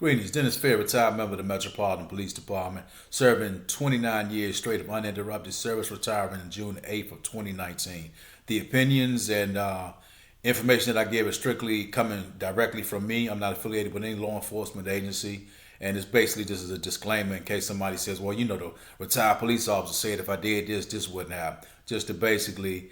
Greetings. Dennis Fair, retired member of the Metropolitan Police Department, serving 29 years straight of uninterrupted service, retiring on June 8th of 2019. The opinions and information that I give is strictly coming directly from me. I'm not affiliated with any law enforcement agency. And it's basically just as a disclaimer in case somebody says, well, the retired police officer said if I did this, this wouldn't happen. Just to basically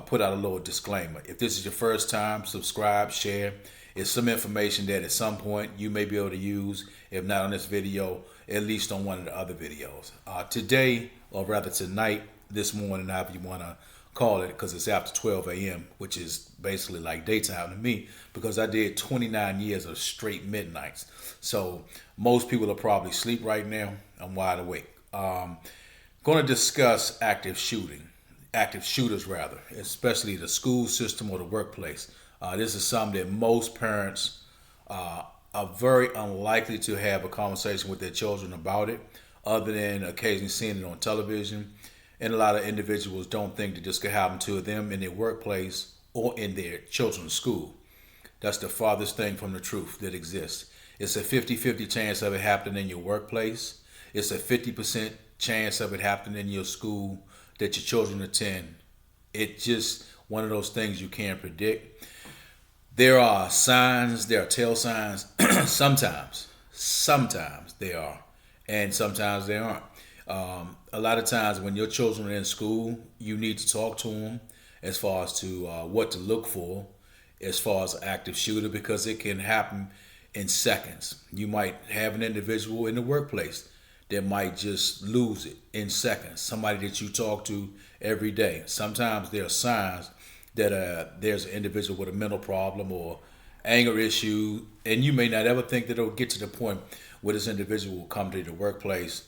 put out a little disclaimer. If this is your first time, subscribe, share. It's some information that at some point you may be able to use, if not on this video, at least on one of the other videos. Today, or rather tonight, this morning, however you want to call it, because it's after 12 a.m., which is basically like daytime to me, because I did 29 years of straight midnights. So most people are probably asleep right now. I'm wide awake. Going to discuss active shooters rather, especially the school system or the workplace. This is something that most parents are very unlikely to have a conversation with their children about it, other than occasionally seeing it on television. And a lot of individuals don't think that this could happen to them in their workplace or in their children's school. That's the farthest thing from the truth that exists. It's a 50-50 chance of it happening in your workplace. It's a 50% chance of it happening in your school that your children attend. It's just one of those things you can't predict. There are signs, there are tail signs. sometimes there are, and sometimes there aren't. A lot of times when your children are in school, you need to talk to them as far as to what to look for as far as an active shooter, because it can happen in seconds. You might have an individual in the workplace that might just lose it in seconds. Somebody that you talk to every day. Sometimes there are signs that there's an individual with a mental problem or anger issue, and you may not ever think that it'll get to the point where this individual will come to the workplace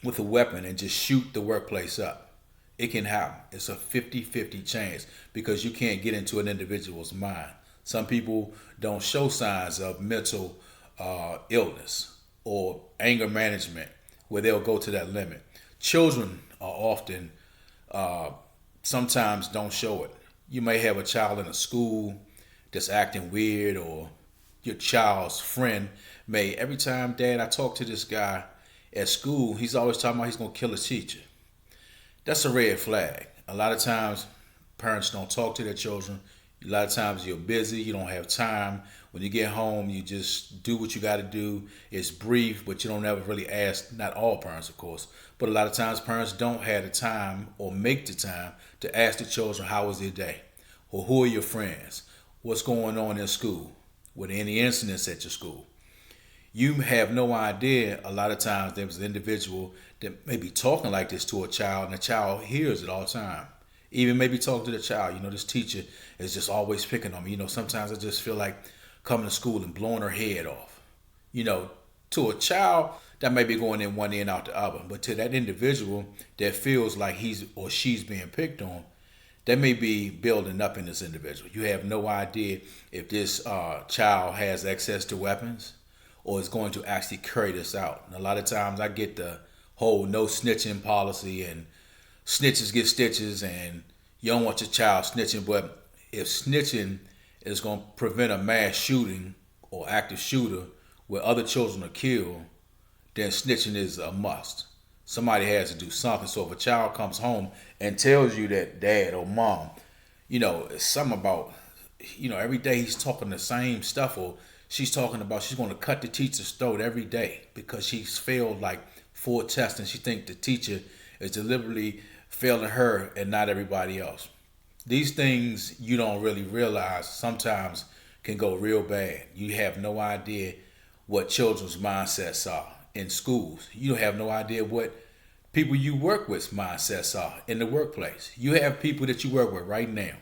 with a weapon and just shoot the workplace up. It can happen. It's a 50-50 chance because you can't get into an individual's mind. Some people don't show signs of mental illness or anger management where they'll go to that limit. Children are often sometimes don't show it. You may have a child in a school that's acting weird, or your child's friend may, every time, Dad, I talk to this guy at school, he's always talking about he's going to kill a teacher. That's a red flag. A lot of times, parents don't talk to their children. A lot of times you're busy, you don't have time. When you get home, you just do what you got to do. It's brief, but you don't ever really ask, not all parents, of course, but a lot of times parents don't have the time or make the time to ask the children, how was their day? Or who are your friends? What's going on in school? Were there any incidents at your school? You have no idea. A lot of times there was an individual that may be talking like this to a child, and the child hears it all the time. Even maybe talk to the child, this teacher is just always picking on me. Sometimes I just feel like coming to school and blowing her head off. To a child, that may be going in one ear and out the other. But to that individual that feels like he's or she's being picked on, that may be building up in this individual. You have no idea if this child has access to weapons or is going to actually carry this out. And a lot of times I get the whole no snitching policy and snitches get stitches, and you don't want your child snitching. But if snitching is going to prevent a mass shooting or active shooter where other children are killed, then snitching is a must. Somebody has to do something. So if a child comes home and tells you that dad or mom, it's something about, every day he's talking the same stuff, or she's talking about she's going to cut the teacher's throat every day because she's failed like 4 tests and she thinks the teacher is deliberately failing her and not everybody else. These things you don't really realize sometimes can go real bad. You have no idea what children's mindsets are in schools. You have no idea what people you work with mindsets are in the workplace. You have people that you work with right now,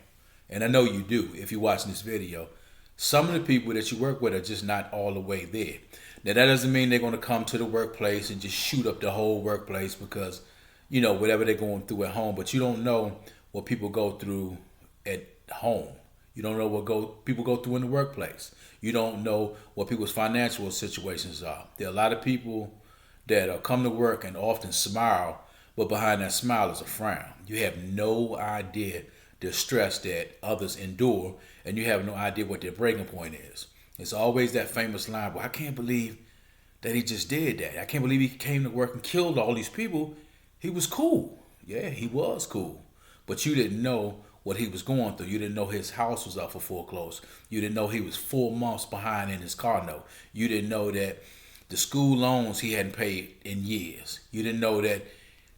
and I know you do if you're watching this video. Some of the people that you work with are just not all the way there. Now, that doesn't mean they're going to come to the workplace and just shoot up the whole workplace because, whatever they're going through at home. But you don't know what people go through at home. You don't know what people go through in the workplace. You don't know what people's financial situations are. There are a lot of people that come to work and often smile, but behind that smile is a frown. You have no idea the stress that others endure, and you have no idea what their breaking point is. It's always that famous line, well, I can't believe that he just did that. I can't believe he came to work and killed all these people. He was cool. Yeah, he was cool. But you didn't know what he was going through. You didn't know his house was up for foreclosure. You didn't know he was 4 months behind in his car note. You didn't know that the school loans he hadn't paid in years. You didn't know that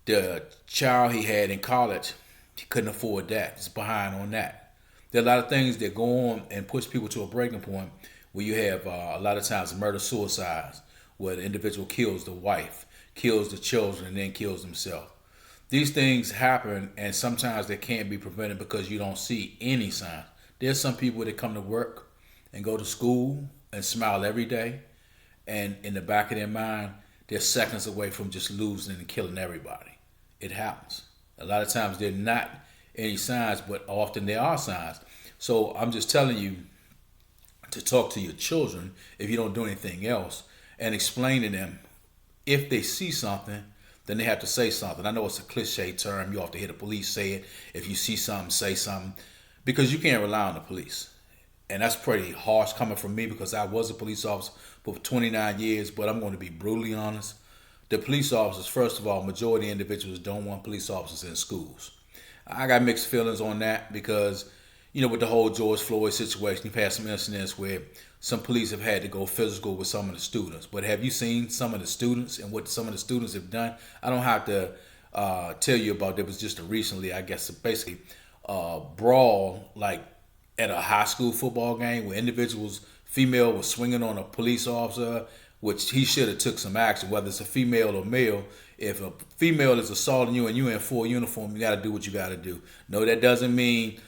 the child he had in college, he couldn't afford that. He's behind on that. There are a lot of things that go on and push people to a breaking point where you have a lot of times murder suicides, where the individual kills the wife, kills the children, and then kills himself. These things happen, and sometimes they can't be prevented because you don't see any signs. There's some people that come to work and go to school and smile every day, and in the back of their mind, they're seconds away from just losing and killing everybody. It happens. A lot of times they're not any signs, but often there are signs. So I'm just telling you to talk to your children if you don't do anything else and explain to them if they see something, then they have to say something. I know it's a cliche term. You have to hear the police say it. If you see something, say something. Because you can't rely on the police. And that's pretty harsh coming from me because I was a police officer for 29 years, but I'm going to be brutally honest. The police officers, first of all, majority of individuals don't want police officers in schools. I got mixed feelings on that because, with the whole George Floyd situation, you've had some incidents where some police have had to go physical with some of the students. But have you seen some of the students and what some of the students have done? I don't have to tell you about. There was just recently, I guess, basically brawl like at a high school football game where female was swinging on a police officer, which he should have took some action, whether it's a female or male. If a female is assaulting you and you're in full uniform, you got to do what you got to do. No, that doesn't mean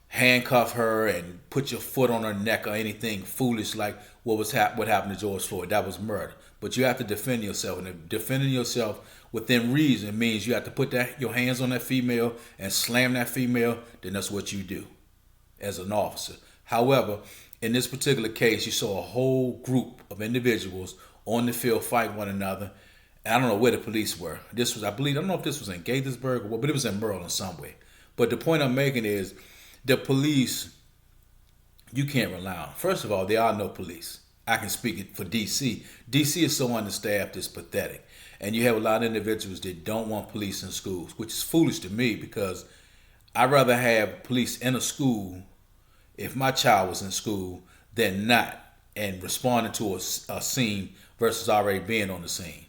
handcuff her and put your foot on her neck or anything foolish like what happened to George Floyd. That was murder. But you have to defend yourself, and if defending yourself within reason means you have to put your hands on that female and slam that female, then that's what you do as an officer. However, in this particular case, you saw a whole group of individuals on the field fight one another. And I don't know where the police were. I don't know if this was in Gaithersburg or what, but it was in Maryland somewhere. But the point I'm making is the police, you can't rely on. First of all, there are no police. I can speak for D.C. D.C. is so understaffed, it's pathetic. And you have a lot of individuals that don't want police in schools, which is foolish to me because I'd rather have police in a school if my child was in school than not and responding to a scene versus already being on the scene.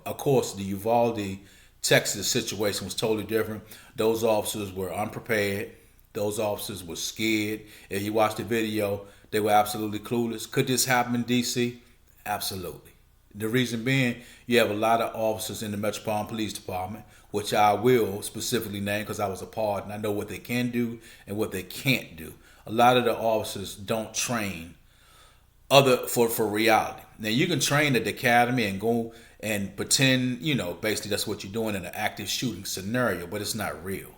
Of course, the Uvalde, Texas situation was totally different. Those officers were unprepared. Those officers were scared. If you watch the video, they were absolutely clueless. Could this happen in D.C.? Absolutely. The reason being, you have a lot of officers in the Metropolitan Police Department, which I will specifically name because I was a part and I know what they can do and what they can't do. A lot of the officers don't train for reality. Now, you can train at the academy and go and pretend, basically that's what you're doing in an active shooting scenario, but it's not real.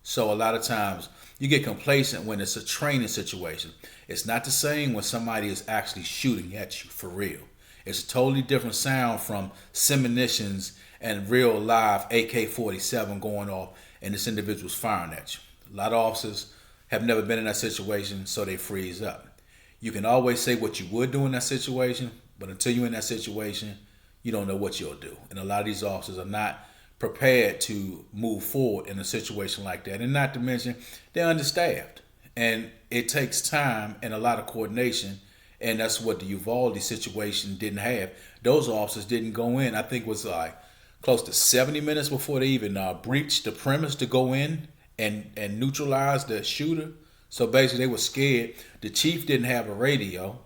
So a lot of times you get complacent when it's a training situation. It's not the same when somebody is actually shooting at you for real. It's a totally different sound from simulations and real live AK-47 going off and this individual's firing at you. A lot of officers have never been in that situation, so they freeze up. You can always say what you would do in that situation, but until you're in that situation, you don't know what you'll do. And a lot of these officers are not prepared to move forward in a situation like that. And not to mention, they're understaffed. And it takes time and a lot of coordination. And that's what the Uvalde situation didn't have. Those officers didn't go in. I think it was like close to 70 minutes before they even breached the premise to go in and neutralize the shooter. So basically they were scared. The chief didn't have a radio,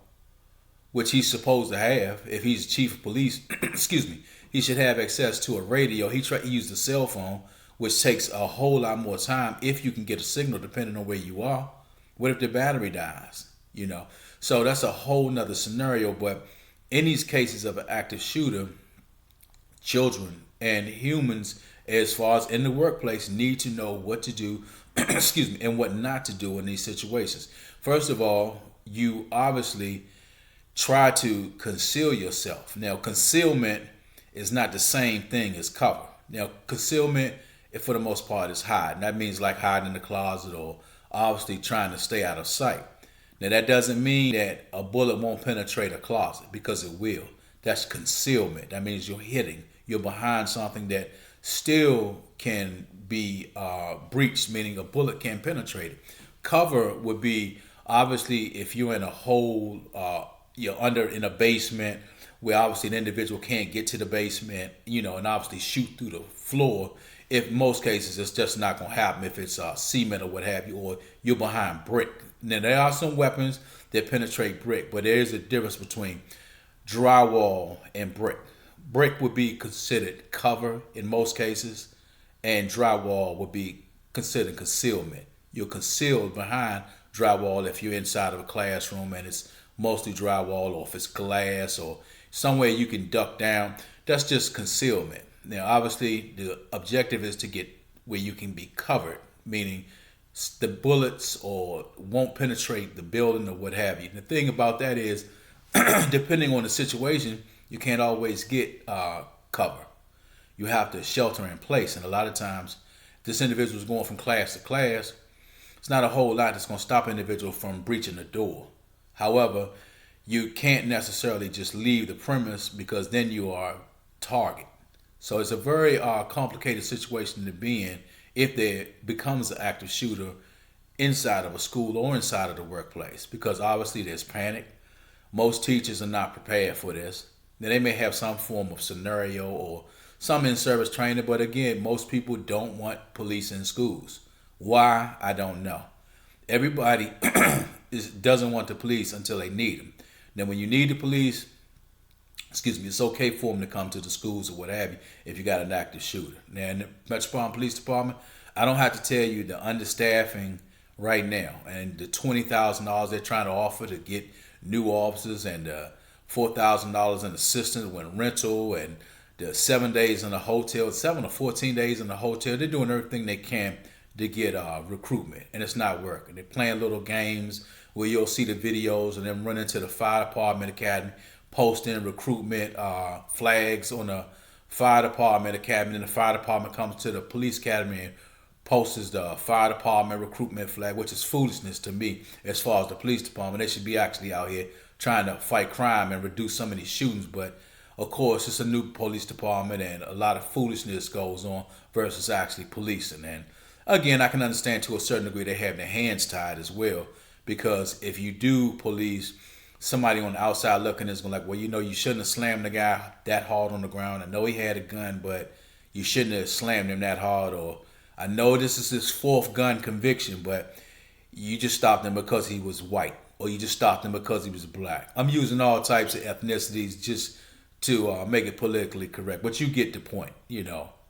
which he's supposed to have. If he's chief of police, excuse me, he should have access to a radio. He used a cell phone, which takes a whole lot more time if you can get a signal depending on where you are. What if the battery dies? So that's a whole nother scenario. But in these cases of an active shooter, children and humans, as far as in the workplace, need to know what to do, excuse me, and what not to do in these situations. First of all, you obviously try to conceal yourself. Now, concealment is not the same thing as cover. Now, concealment, for the most part, is hiding. That means like hiding in the closet or obviously trying to stay out of sight. Now that doesn't mean that a bullet won't penetrate a closet, because it will. That's concealment. That means you're hitting. You're behind something that still can be breached, meaning a bullet can penetrate it. Cover would be obviously if you're in a hole, you're under in a basement where obviously an individual can't get to the basement, and obviously shoot through the floor. If most cases it's just not going to happen if it's cement or what have you, or you're behind brick. Now there are some weapons that penetrate brick, but there is a difference between drywall and brick. Brick would be considered cover in most cases, and drywall would be considered concealment. You're concealed behind drywall if you're inside of a classroom and it's mostly drywall, or if it's glass or somewhere you can duck down. That's just concealment. Now, obviously, the objective is to get where you can be covered, meaning the bullets or won't penetrate the building or what have you. The thing about that is, depending on the situation, you can't always get cover. You have to shelter in place, and a lot of times, this individual is going from class to class. It's not a whole lot that's going to stop an individual from breaching the door. However, you can't necessarily just leave the premise, because then you are target. So it's a very complicated situation to be in if there becomes an active shooter inside of a school or inside of the workplace, because obviously there's panic. Most teachers are not prepared for this. Now, they may have some form of scenario or some in-service training, but again, most people don't want police in schools. Why? I don't know. Everybody doesn't want the police until they need them. Now, when you need the police, it's okay for them to come to the schools or what have you if you got an active shooter. Now, in the Metropolitan Police Department, I don't have to tell you the understaffing right now and the $20,000 they're trying to offer to get new officers, and $4,000 in assistance when rental, and the 7 days in the hotel, 7 or 14 days in the hotel. They're doing everything they can to get recruitment, and it's not working. They're playing little games where you'll see the videos and them running to the fire department academy, posting recruitment flags on the fire department academy, and the fire department comes to the police academy and posts the fire department recruitment flag, which is foolishness to me as far as the police department. They should be actually out here trying to fight crime and reduce some of these shootings, but of course it's a new police department and a lot of foolishness goes on versus actually policing. And again, I can understand to a certain degree they have their hands tied as well, because if you do police, somebody on the outside looking is going like, well, you shouldn't have slammed the guy that hard on the ground. I know he had a gun, but you shouldn't have slammed him that hard. Or I know this is his fourth gun conviction, but you just stopped him because he was white, or you just stopped him because he was black. I'm using all types of ethnicities just to make it politically correct, but you get the point.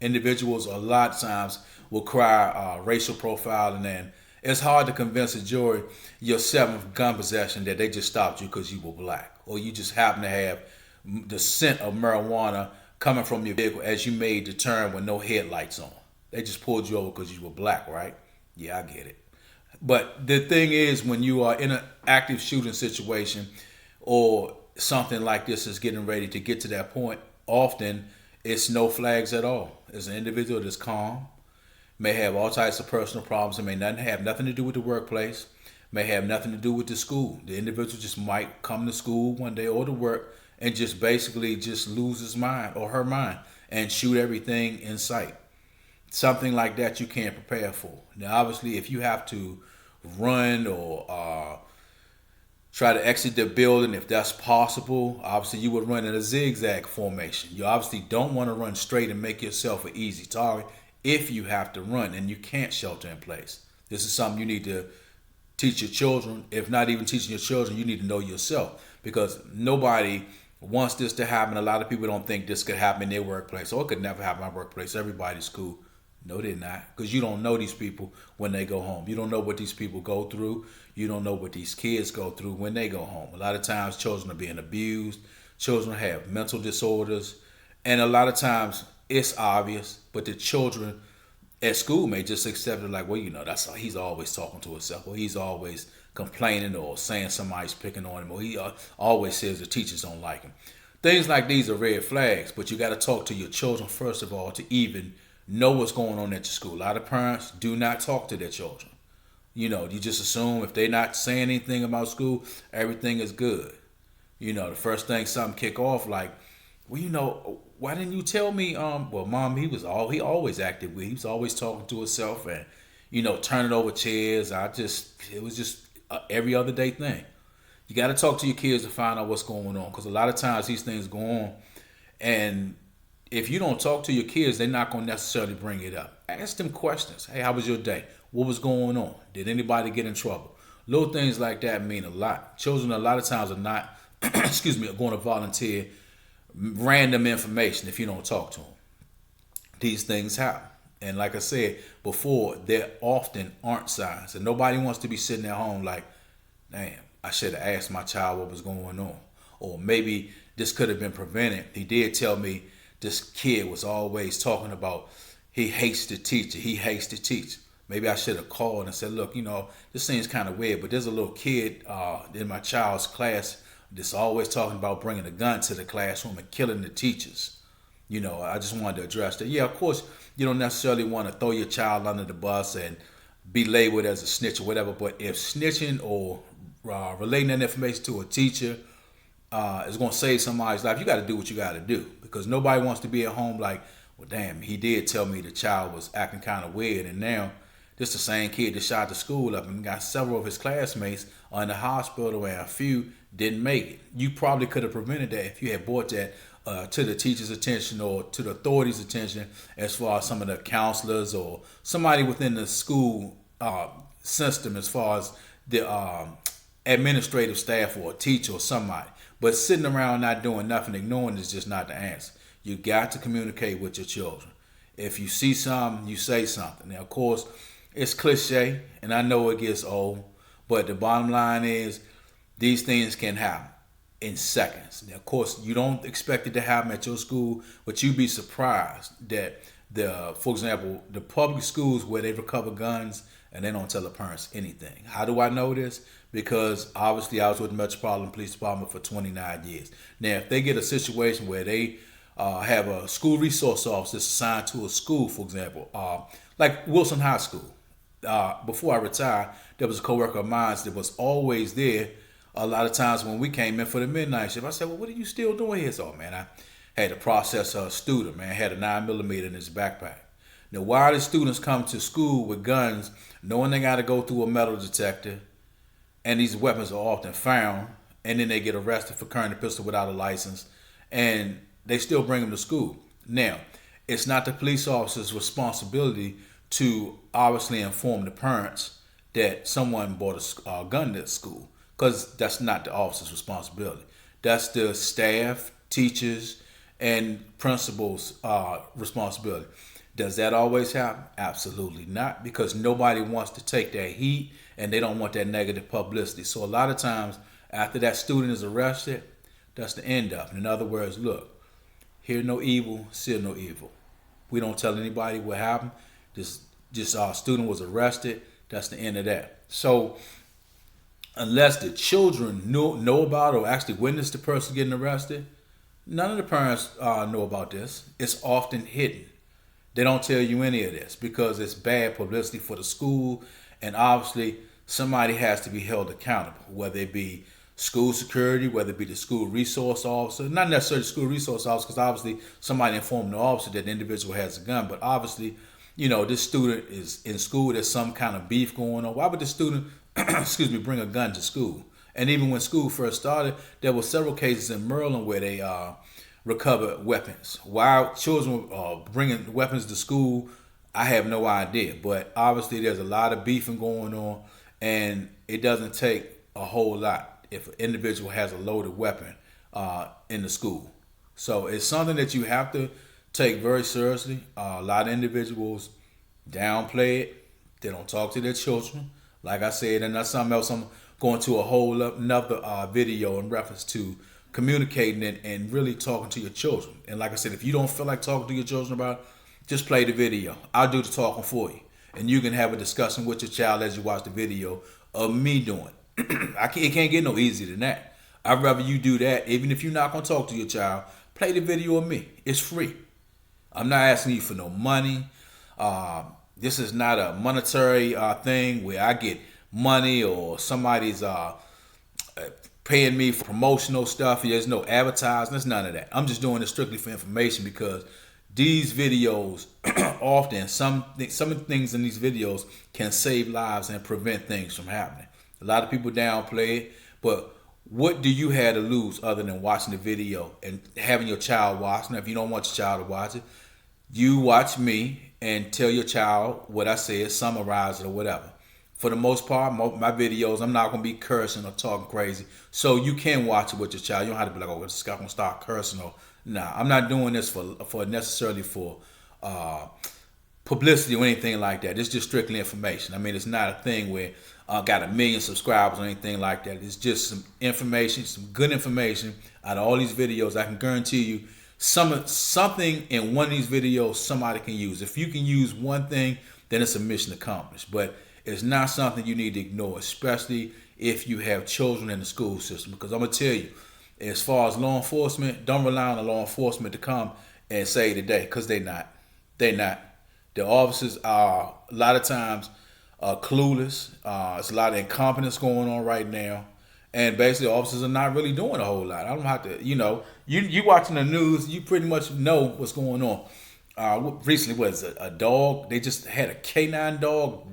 Individuals a lot of times will cry racial profiling, and it's hard to convince a jury your seventh gun possession that they just stopped you because you were black, or you just happen to have the scent of marijuana coming from your vehicle as you made the turn with no headlights on. They just pulled you over because you were black, right? Yeah, I get it. But the thing is, when you are in an active shooting situation, or something like this is getting ready to get to that point, often it's no flags at all. It's an individual that's calm, may have all types of personal problems. It may not have nothing to do with the workplace, may have nothing to do with the school. The individual just might come to school one day or to work and just basically just lose his mind or her mind and shoot everything in sight. Something like that you can't prepare for. Now, obviously, if you have to run or try to exit the building, if that's possible, obviously you would run in a zigzag formation. You obviously don't want to run straight and make yourself an easy target if you have to run and you can't shelter in place. This is something you need to teach your children. If not even teaching your children, you need to know yourself, because nobody wants this to happen. A lot of people don't think this could happen in their workplace. Oh, it could never happen in my workplace. Everybody's cool. No, they're not, because you don't know these people when they go home. You don't know what these people go through. You don't know what these kids go through when they go home. A lot of times children are being abused. Children have mental disorders. And a lot of times it's obvious, but the children at school may just accept it like, well, that's he's always talking to himself, or he's always complaining or saying somebody's picking on him, or he always says the teachers don't like him. Things like these are red flags, but you got to talk to your children first of all to even know what's going on at your school. A lot of parents do not talk to their children. You just assume if they're not saying anything about school, everything is good. The first thing something kick off like, well, why didn't you tell me? Well, mom, he always acted weird. He was always talking to himself and, turning over chairs. It was just every other day thing. You got to talk to your kids to find out what's going on because a lot of times these things go on, and if you don't talk to your kids, they're not going to necessarily bring it up. Ask them questions. Hey, how was your day? What was going on? Did anybody get in trouble? Little things like that mean a lot. Children a lot of times are not, excuse me, are going to volunteer random information if you don't talk to them. These things happen. And like I said before, there often aren't signs. And nobody wants to be sitting at home like, damn, I should have asked my child what was going on. Or maybe this could have been prevented. He did tell me this kid was always talking about he hates the teacher. He hates to teach. Maybe I should have called and said, look, this seems kind of weird, but there's a little kid in my child's class that's always talking about bringing a gun to the classroom and killing the teachers. I just wanted to address that. Yeah, of course, you don't necessarily want to throw your child under the bus and be labeled as a snitch or whatever, but if snitching or relating that information to a teacher is going to save somebody's life, you got to do what you got to do because nobody wants to be at home like, well, damn, he did tell me the child was acting kind of weird, and now this the same kid that shot the school up and got several of his classmates are in the hospital and a few didn't make it. You probably could have prevented that if you had brought that to the teacher's attention or to the authorities' attention as far as some of the counselors or somebody within the school system as far as the administrative staff or a teacher or somebody. But sitting around not doing nothing, ignoring is just not the answer. You got to communicate with your children. If you see something, you say something. Now, of course, it's cliche, and I know it gets old, but the bottom line is these things can happen in seconds. Now, of course, you don't expect it to happen at your school, but you'd be surprised that for example, the public schools where they recover guns and they don't tell the parents anything. How do I know this? Because obviously I was with the Metropolitan Police Department for 29 years. Now, if they get a situation where they have a school resource officer assigned to a school, for example, like Wilson High School. Before I retired, there was a coworker of mine that was always there. A lot of times when we came in for the midnight shift, I said, well, what are you still doing here? So, man, I had to process a student, man, had a 9mm in his backpack. Now, why do students come to school with guns, knowing they got to go through a metal detector, and these weapons are often found, and then they get arrested for carrying a pistol without a license, and they still bring them to school? Now, it's not the police officer's responsibility to obviously inform the parents that someone bought a gun to school, because that's not the officer's responsibility. That's the staff, teachers, and principals' responsibility. Does that always happen? Absolutely not, because nobody wants to take that heat and they don't want that negative publicity. So a lot of times after that student is arrested, that's the end of it. In other words, look, hear no evil, see no evil. We don't tell anybody what happened. Just our student was arrested. That's the end of that. So unless the children know about or actually witness the person getting arrested, none of the parents know about this. It's often hidden. They don't tell you any of this because it's bad publicity for the school, and obviously somebody has to be held accountable, whether it be school security, whether it be the school resource officer, not necessarily the school resource officer, because obviously somebody informed the officer that the individual has a gun, but obviously, this student is in school, there's some kind of beef going on. Why would the student, bring a gun to school? And even when school first started, there were several cases in Maryland where they recovered weapons. Why children were bringing weapons to school, I have no idea. But obviously there's a lot of beefing going on, and it doesn't take a whole lot if an individual has a loaded weapon in the school. So it's something that you have to take very seriously. A lot of individuals downplay it. They don't talk to their children. Like I said, and that's something else I'm going to a whole another video in reference to communicating and really talking to your children. And like I said, if you don't feel like talking to your children about it, just play the video. I'll do the talking for you. And you can have a discussion with your child as you watch the video of me doing it. It can't get no easier than that. I'd rather you do that. Even if you're not going to talk to your child, play the video of me. It's free. I'm not asking you for no money. This is not a monetary thing where I get money or somebody's paying me for promotional stuff. There's no advertising. There's none of that. I'm just doing this strictly for information because these videos often some things in these videos can save lives and prevent things from happening. A lot of people downplay it, but what do you have to lose other than watching the video and having your child watch? Now, if you don't want your child to watch it, you watch me and tell your child what I said, summarize it or whatever. For the most part, my videos, I'm not going to be cursing or talking crazy. So you can watch it with your child. You don't have to be like, oh, this guy's going to start cursing. Or, nah, I'm not doing this for necessarily for publicity or anything like that. It's just strictly information. I mean, it's not a thing where I got 1 million subscribers or anything like that. It's just some information, some good information out of all these videos. I can guarantee you something in one of these videos somebody can use. If you can use one thing, then it's a mission accomplished. But it's not something you need to ignore, especially if you have children in the school system. Because I'm going to tell you, as far as law enforcement, don't rely on the law enforcement to come and save the day, because they're not. They're not. The officers are a lot of times clueless. There's a lot of incompetence going on right now. And basically, officers are not really doing a whole lot. I don't have to, you watching the news, you pretty much know what's going on. Recently was a dog. They just had a canine dog.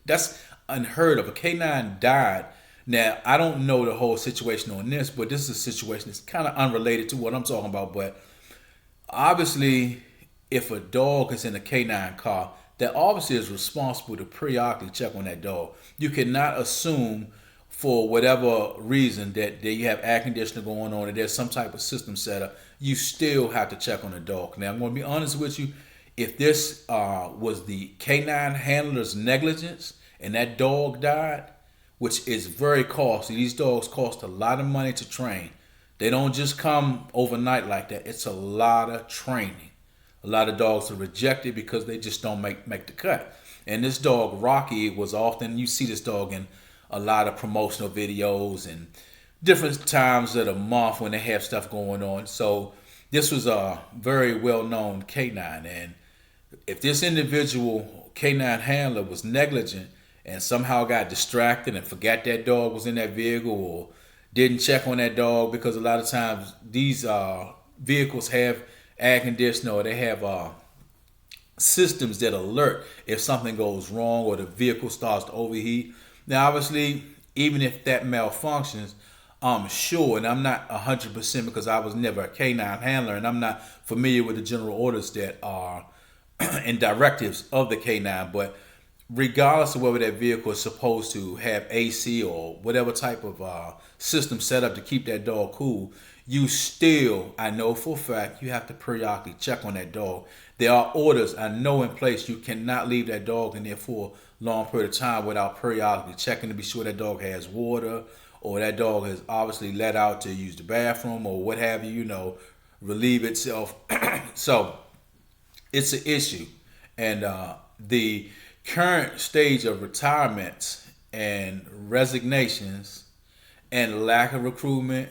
That's unheard of. A canine died. Now, I don't know the whole situation on this, but this is a situation that's kind of unrelated to what I'm talking about. But obviously, if a dog is in a canine car, that officer is responsible to periodically check on that dog. You cannot assume for whatever reason that you have air conditioning going on and there's some type of system set up. You still have to check on the dog. Now, I'm going to be honest with you. If this was the canine handler's negligence and that dog died, which is very costly. These dogs cost a lot of money to train. They don't just come overnight like that. It's a lot of training. A lot of dogs are rejected because they just don't make the cut. And this dog, Rocky, was often, you see this dog in a lot of promotional videos and different times of the month when they have stuff going on. So this was a very well-known canine. And if this individual canine handler was negligent and somehow got distracted and forgot that dog was in that vehicle or didn't check on that dog, because a lot of times these vehicles have air conditioner or they have systems that alert if something goes wrong or the vehicle starts to overheat. Now, obviously, even if that malfunctions, I'm sure, and I'm not 100% because I was never a canine handler and I'm not familiar with the general orders that are and directives of the canine, but regardless of whether that vehicle is supposed to have AC or whatever type of system set up to keep that dog cool, you still, I know for a fact, you have to periodically check on that dog. There are orders I know in place. You cannot leave that dog in there for a long period of time without periodically checking to be sure that dog has water or that dog has obviously let out to use the bathroom or what have you, relieve itself. So it's an issue. And the current stage of retirements and resignations and lack of recruitment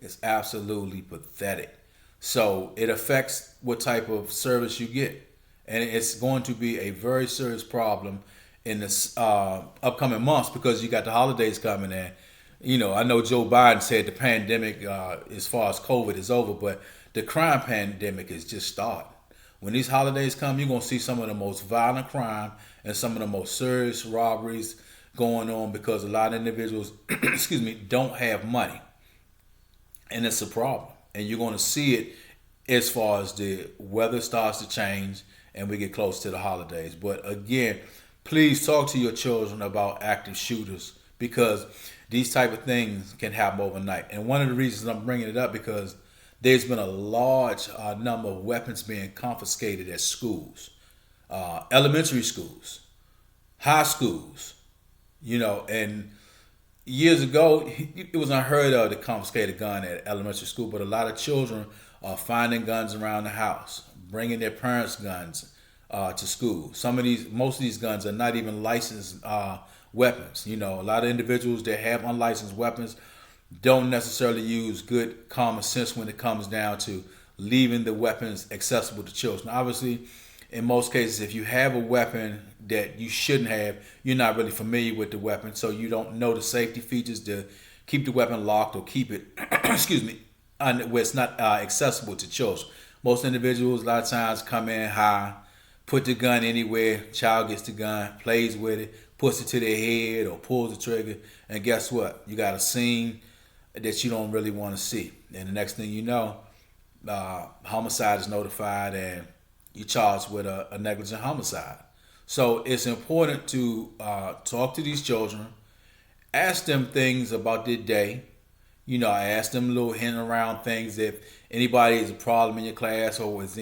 is absolutely pathetic. So it affects what type of service you get. And it's going to be a very serious problem in this upcoming months because you got the holidays coming in. I know Joe Biden said the pandemic, as far as COVID, is over, but the crime pandemic is just starting. When these holidays come, you're going to see some of the most violent crime and some of the most serious robberies going on because a lot of individuals, don't have money. And it's a problem. And you're going to see it as far as the weather starts to change and we get close to the holidays. But again, please talk to your children about active shooters because these type of things can happen overnight. And one of the reasons I'm bringing it up because there's been a large number of weapons being confiscated at schools, elementary schools, high schools, and years ago, it was unheard of to confiscate a gun at elementary school, but a lot of children are finding guns around the house, bringing their parents' guns to school. Most of these guns are not even licensed weapons. A lot of individuals that have unlicensed weapons don't necessarily use good common sense when it comes down to leaving the weapons accessible to children. Obviously, in most cases, if you have a weapon that you shouldn't have, you're not really familiar with the weapon, so you don't know the safety features to keep the weapon locked or keep it, excuse me, where it's not accessible to children. Most individuals, a lot of times, come in high, put the gun anywhere, child gets the gun, plays with it, puts it to their head or pulls the trigger, and guess what? You got a scene that you don't really want to see. And the next thing you know, homicide is notified and you're charged with a negligent homicide. So it's important to talk to these children, ask them things about their day. I ask them little hint around things. If anybody is a problem in your class or is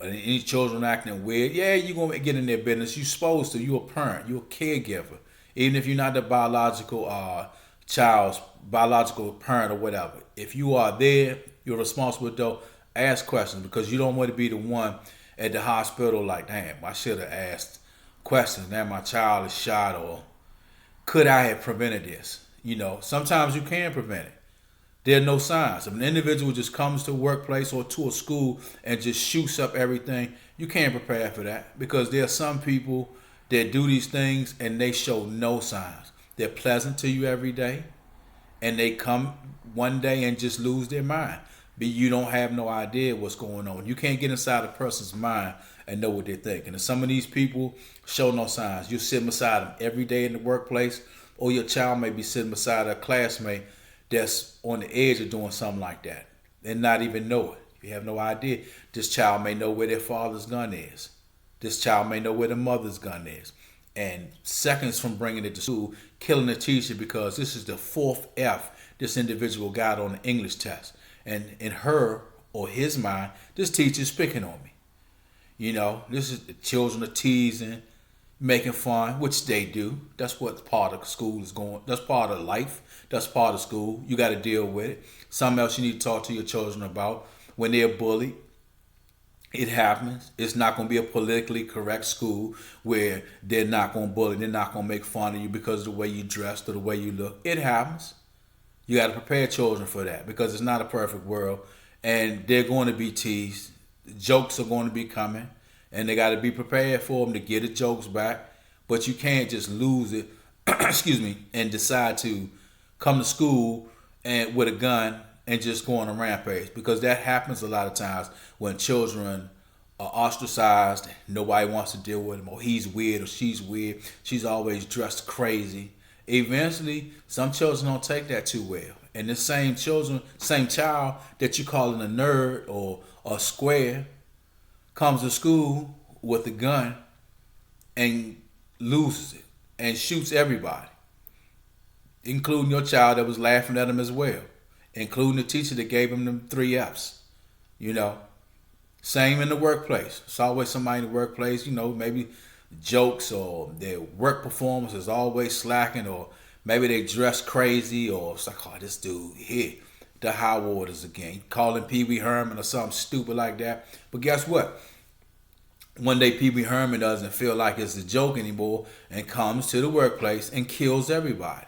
any children acting weird, yeah, you're going to get in their business. You're supposed to. You're a parent. You're a caregiver. Even if you're not the child's biological parent or whatever. If you are there, you're responsible adult, ask questions because you don't want to be the one at the hospital like, damn, I should have asked questions. Now my child is shot, or could I have prevented this? Sometimes you can prevent it. There are no signs. If an individual just comes to a workplace or to a school and just shoots up everything, you can't prepare for that because there are some people that do these things and they show no signs. They're pleasant to you every day and they come one day and just lose their mind. But you don't have no idea what's going on. You can't get inside a person's mind and know what they're thinking. And some of these people show no signs. You're sitting beside them every day in the workplace, or your child may be sitting beside a classmate that's on the edge of doing something like that and not even know it. You have no idea. This child may know where their father's gun is. This child may know where the mother's gun is. And seconds from bringing it to school, killing the teacher because this is the fourth F this individual got on the English test. And in her or his mind, this teacher's picking on me. This is the children are teasing, making fun, which they do. That's what part of school is going. That's part of life. That's part of school. You got to deal with it. Something else you need to talk to your children about. When they're bullied, it happens. It's not going to be a politically correct school where they're not going to bully. They're not going to make fun of you because of the way you dressed or the way you look. It happens. You got to prepare children for that because it's not a perfect world. And they're going to be teased. Jokes are going to be coming. And they got to be prepared for them to get the jokes back. But you can't just lose it, excuse me, and decide to come to school and with a gun and just go on a rampage. Because that happens a lot of times when children are ostracized. Nobody wants to deal with them. Or he's weird or she's weird. She's always dressed crazy. Eventually, some children don't take that too well. And the same child that you calling a nerd or a square comes to school with a gun and loses it and shoots everybody, including your child that was laughing at him as well, including the teacher that gave him them 3 Fs. Same in the workplace. It's always somebody in the workplace, maybe jokes or their work performance is always slacking, or maybe they dress crazy, or it's like, oh, this dude here, the high waters again, calling Pee Wee Herman or something stupid like that. But guess what? One day Pee Wee Herman doesn't feel like it's a joke anymore and comes to the workplace and kills everybody.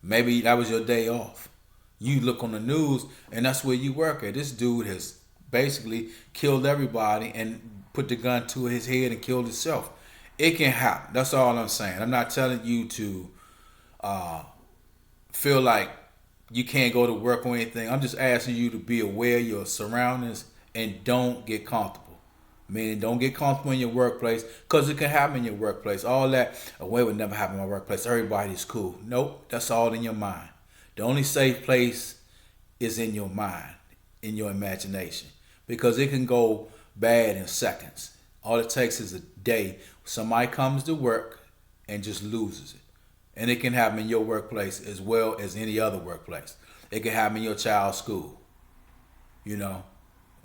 Maybe that was your day off. You look on the news and that's where you work at. This dude has basically killed everybody and put the gun to his head and killed himself. It can happen. That's all I'm saying. I'm not telling you to feel like you can't go to work or anything. I'm just asking you to be aware of your surroundings and don't get comfortable. Meaning, don't get comfortable in your workplace because it can happen in your workplace. All that, oh, it would never happen in my workplace. Everybody's cool. Nope, that's all in your mind. The only safe place is in your mind, in your imagination, because it can go bad in seconds. All it takes is a day. Somebody comes to work and just loses it. And it can happen in your workplace as well as any other workplace. It can happen in your child's school. And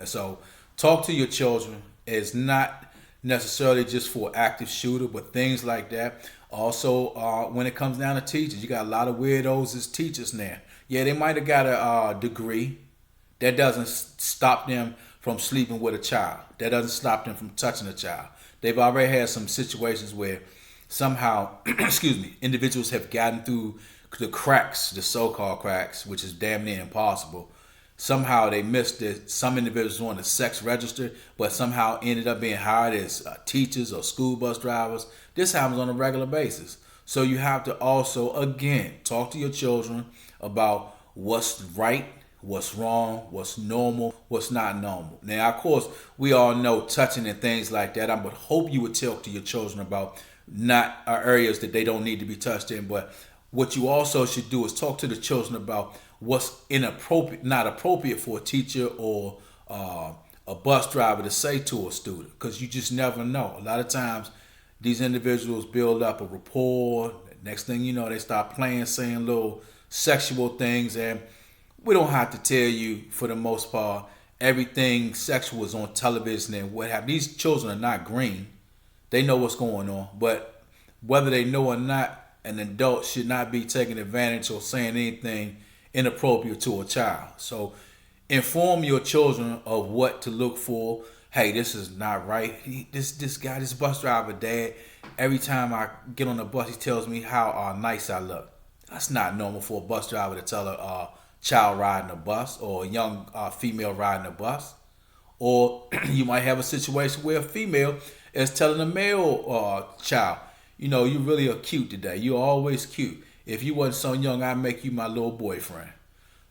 so talk to your children. It's not necessarily just for active shooter, but things like that. Also, when it comes down to teachers, you got a lot of weirdos as teachers now. Yeah, they might have got a degree. That doesn't stop them from sleeping with a child. That doesn't stop them from touching a child. They've already had some situations where somehow, individuals have gotten through the cracks, the so-called cracks, which is damn near impossible, somehow they missed that some individuals on the sex register, but somehow ended up being hired as teachers or school bus drivers. This happens on a regular basis. So you have to also, again, talk to your children about what's right, what's wrong, what's normal, what's not normal. Now, of course, we all know touching and things like that. I would hope you would talk to your children about not areas that they don't need to be touched in, but what you also should do is talk to the children about what's inappropriate, not appropriate for a teacher or a bus driver to say to a student, because you just never know. A lot of times, these individuals build up a rapport. Next thing you know, they start playing, saying little sexual things, and we don't have to tell you, for the most part, everything sexual is on television and what have. These children are not green. They know what's going on, but whether they know or not, an adult should not be taking advantage or saying anything inappropriate to a child. So inform your children of what to look for. Hey, this is not right. This guy, this bus driver, dad, every time I get on the bus, he tells me how nice I look. That's not normal for a bus driver to tell a child riding a bus or a young female riding a bus. Or you might have a situation where a female is telling a male child, you know, you really are cute today. You're always cute. If you wasn't so young, I'd make you my little boyfriend.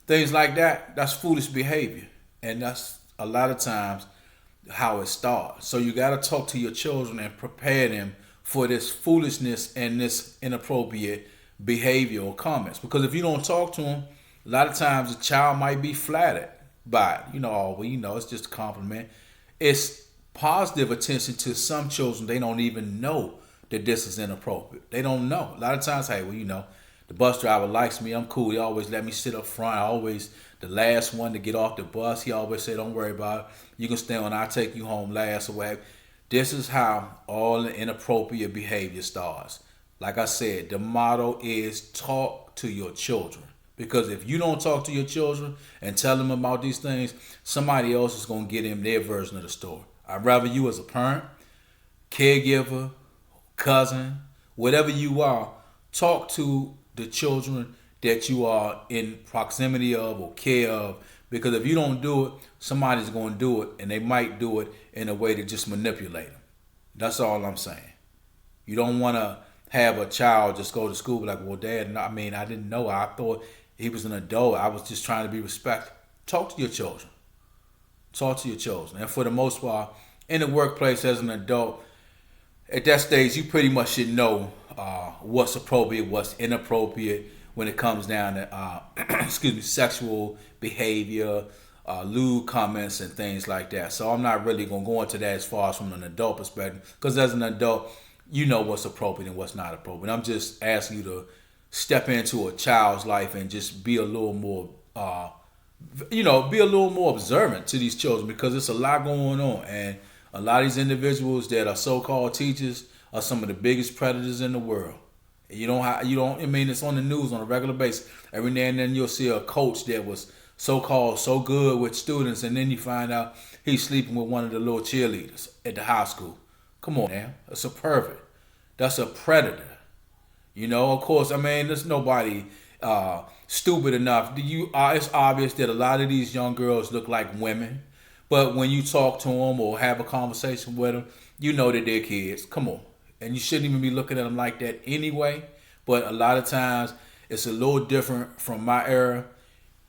Things like that, that's foolish behavior. And that's a lot of times how it starts. So you got to talk to your children and prepare them for this foolishness and this inappropriate behavior or comments. Because if you don't talk to them, a lot of times the child might be flattered by it. You know, oh, well, you know, it's just a compliment. It's positive attention to some children. They don't even know that this is inappropriate. They don't know. A lot of times, hey, well, you know, the bus driver likes me. I'm cool. He always let me sit up front. I always the last one to get off the bus. He always said, don't worry about it. You can stay on. I'll take you home last or whatever. This is how all the inappropriate behavior starts. Like I said, the motto is talk to your children. Because if you don't talk to your children and tell them about these things, somebody else is going to get them their version of the story. I'd rather you as a parent, caregiver, cousin, whatever you are, talk to the children that you are in proximity of or care of. Because if you don't do it, somebody's going to do it, and they might do it in a way to just manipulate them. That's all I'm saying. You don't want to have a child just go to school like, well, Dad, I mean, I didn't know. I thought he was an adult. I was just trying to be respectful. Talk to your children. Talk to your children. And for the most part, in the workplace as an adult, at that stage, you pretty much should know what's appropriate, what's inappropriate when it comes down to, sexual behavior, lewd comments, and things like that. So I'm not really going to go into that as far as from an adult perspective, because as an adult, you know what's appropriate and what's not appropriate. I'm just asking you to step into a child's life and just be a little more, be a little more observant to these children, because it's a lot going on. And a lot of these individuals that are so-called teachers are some of the biggest predators in the world. I mean, it's on the news on a regular basis. Every now and then you'll see a coach that was so-called so good with students, and then you find out he's sleeping with one of the little cheerleaders at the high school. Come on, man. That's a pervert. That's a predator. You know, of course, I mean, there's nobody stupid enough. It's obvious that a lot of these young girls look like women. But when you talk to them or have a conversation with them, you know that they're kids. Come on. And you shouldn't even be looking at them like that anyway. But a lot of times, it's a little different from my era.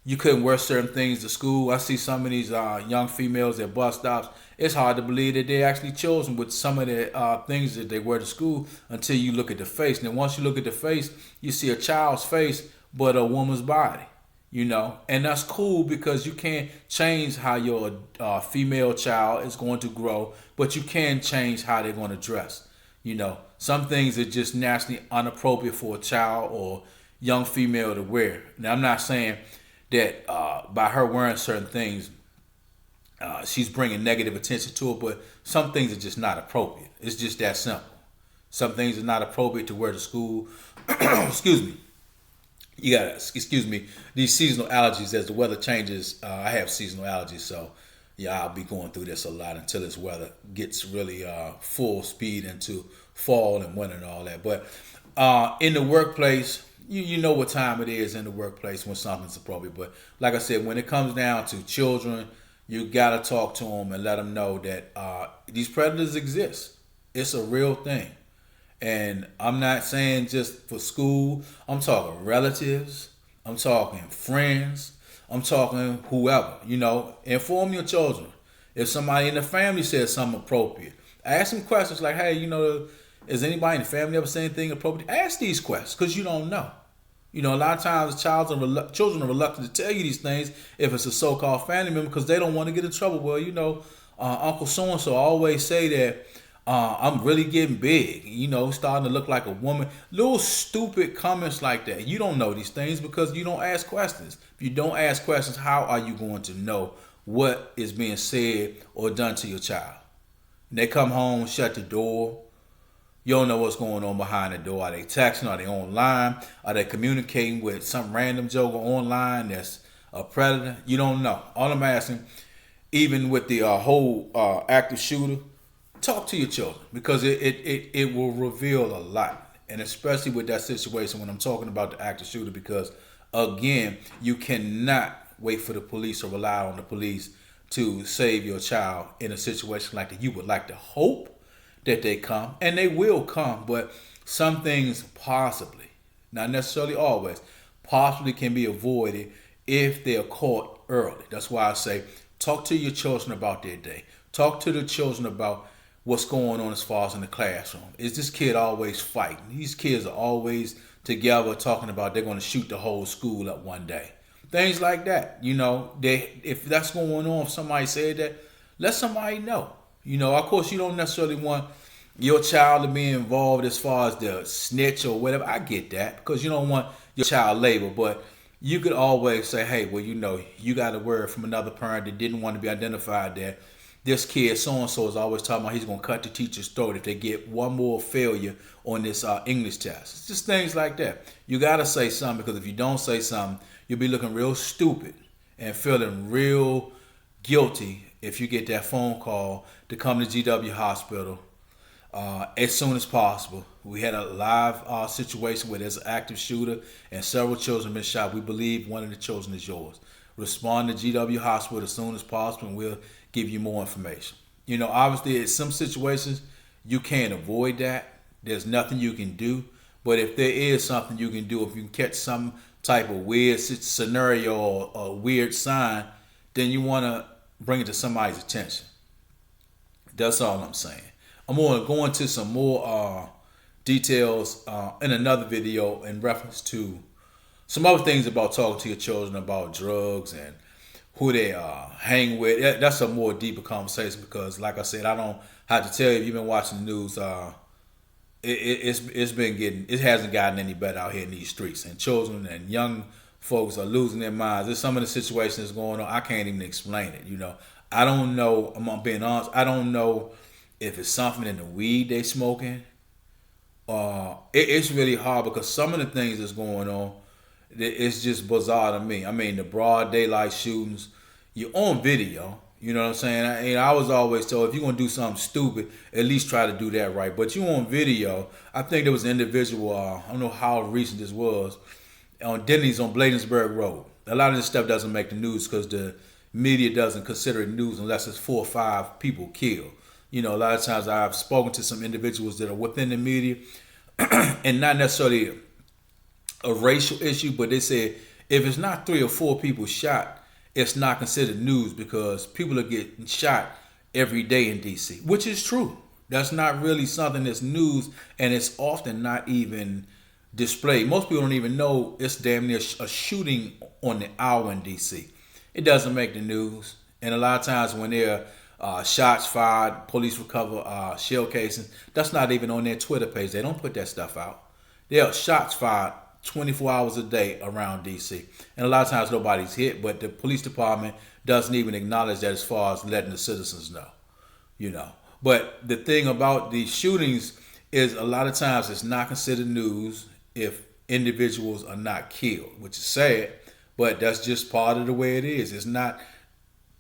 You couldn't wear certain things to school. I see some of these young females at bus stops. It's hard to believe that they're actually chosen with some of the things that they wear to school until you look at the face. And then once you look at the face, you see a child's face, but a woman's body. You know, and that's cool because you can't change how your female child is going to grow, but you can change how they're going to dress. You know, some things are just naturally inappropriate for a child or young female to wear. Now, I'm not saying that by her wearing certain things, she's bringing negative attention to it, but some things are just not appropriate. It's just that simple. Some things are not appropriate to wear to school. Excuse me. You gotta excuse me. These seasonal allergies, as the weather changes, I have seasonal allergies, so yeah, I'll be going through this a lot until this weather gets really full speed into fall and winter and all that. But in the workplace, you know what time it is in the workplace when something's appropriate. But like I said, when it comes down to children, you gotta talk to them and let them know that these predators exist. It's a real thing. And I'm not saying just for school. I'm talking relatives. I'm talking friends. I'm talking whoever. Inform your children. If somebody in the family says something appropriate, ask them questions like, "Hey, has anybody in the family ever said anything appropriate?" Ask these questions because you don't know. A lot of times children are reluctant to tell you these things if it's a so-called family member because they don't want to get in trouble. Well, Uncle so-and-so always say that I'm really getting big, starting to look like a woman. Little stupid comments like that. You don't know these things because you don't ask questions. If you don't ask questions, how are you going to know what is being said or done to your child? And they come home, shut the door. You don't know what's going on behind the door. Are they texting? Are they online? Are they communicating with some random joker online that's a predator? You don't know. All I'm asking, even with the whole active shooter, talk to your children because it will reveal a lot. And especially with that situation when I'm talking about the active shooter, because again, you cannot wait for the police or rely on the police to save your child in a situation like that. You would like to hope that they come, and they will come, but some things possibly, not necessarily always, possibly can be avoided if they're caught early. That's why I say talk to your children about their day. Talk to the children about what's going on as far as in the classroom. Is this kid always fighting? These kids are always together talking about they're going to shoot the whole school up one day. Things like that. If that's going on, if somebody said that, let somebody know. Of course, you don't necessarily want your child to be involved as far as the snitch or whatever. I get that because you don't want your child labeled. But you could always say, hey, well, you got a word from another parent that didn't want to be identified that this kid so-and-so is always talking about he's going to cut the teacher's throat if they get one more failure on this English test. It's just things like that. You got to say something because if you don't say something, you'll be looking real stupid and feeling real guilty if you get that phone call to come to GW Hospital as soon as possible. We had a live situation where there's an active shooter and several children been shot. We believe one of the children is yours. Respond to GW Hospital as soon as possible and we'll give you more information. Obviously in some situations you can't avoid that. There's nothing you can do. But if there is something you can do, if you can catch some type of weird scenario or a weird sign, then you want to bring it to somebody's attention. That's all I'm saying. I'm going to go into some more details in another video in reference to some other things about talking to your children about drugs and who they hang with. That's a more deeper conversation because, like I said, I don't have to tell you if you've been watching the news. It hasn't gotten any better out here in these streets, and children and young folks are losing their minds. There's some of the situations that's going on. I can't even explain it. I don't know. I'm being honest. I don't know if it's something in the weed they smoking. It's really hard because some of the things that's going on, it's just bizarre to me. I mean, the broad daylight shootings, you're on video. You know what I'm saying? I was always told if you're going to do something stupid, at least try to do that right. But you on video. I think there was an individual, I don't know how recent this was, on Denny's on Bladensburg Road. A lot of this stuff doesn't make the news because the media doesn't consider it news unless it's 4 or 5 people killed. A lot of times I've spoken to some individuals that are within the media and not necessarily a racial issue, but they said if it's not 3 or 4 people shot, it's not considered news because people are getting shot every day in DC, which is true. That's not really something that's news, and it's often not even displayed. Most people don't even know it's damn near a shooting on the hour in DC. It doesn't make the news, and a lot of times when there are shots fired, police recover shell casings, that's not even on their Twitter page. They don't put that stuff out. There are shots fired 24 hours a day around DC. And a lot of times nobody's hit, but the police department doesn't even acknowledge that as far as letting the citizens know. But the thing about these shootings is a lot of times it's not considered news if individuals are not killed, which is sad, but that's just part of the way it is. It's not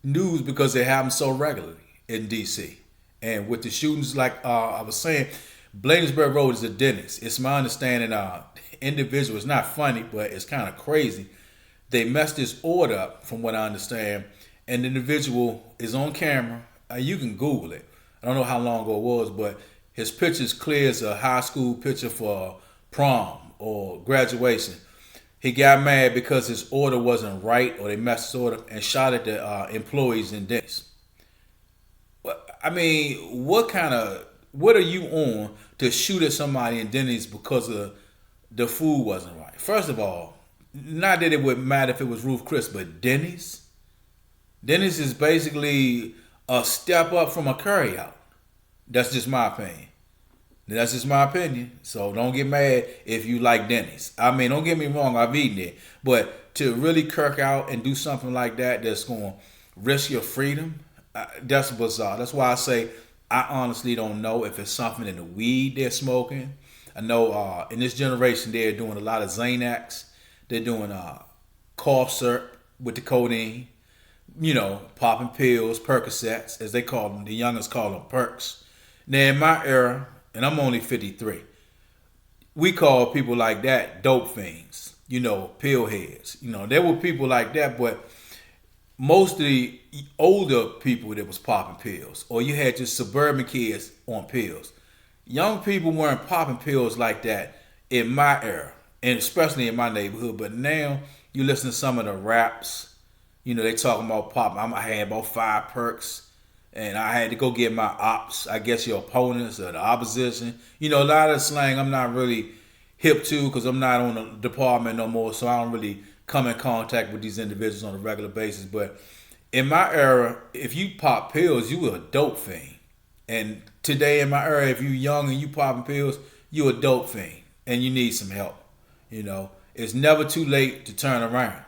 news because it happens so regularly in DC. And with the shootings, like I was saying, Bladensburg Road is a Denny's. It's my understanding. Individual. It's not funny, but it's kind of crazy. They messed this order up, from what I understand, and the individual is on camera. You can Google it. I don't know how long ago it was, but his picture's clear as a high school picture for prom or graduation. He got mad because his order wasn't right, or they messed his order, and shot at the employees in Denny's. I mean, what are you on to shoot at somebody in Denny's because the food wasn't right? First of all, not that it would matter if it was Ruth Chris, but Denny's. Denny's is basically a step up from a carryout. That's just my opinion. That's just my opinion. So don't get mad if you like Denny's. I mean, don't get me wrong, I've eaten it. But to really kirk out and do something like that that's going to risk your freedom, that's bizarre. That's why I say I honestly don't know if it's something in the weed they're smoking. I know in this generation they're doing a lot of Xanax. They're doing cough syrup with the codeine. You know, popping pills, Percocets, as they call them. The youngest call them perks. Now, in my era, and I'm only 53, we call people like that dope fiends. You know, pill heads. You know, there were people like that, but most of the older people that was popping pills, or you had just suburban kids on pills. Young people weren't popping pills like that in my era, and especially in my neighborhood. But now you listen to some of the raps. You know, they talking about popping. I had about 5 perks, and I had to go get my ops. I guess your opponents or the opposition. You know, a lot of the slang I'm not really hip to because I'm not on the department no more, so I don't really come in contact with these individuals on a regular basis. But in my era, if you pop pills, you were a dope fiend. And today in my era, if you young and you popping pills, you a dope fiend, and you need some help. You know, it's never too late to turn around.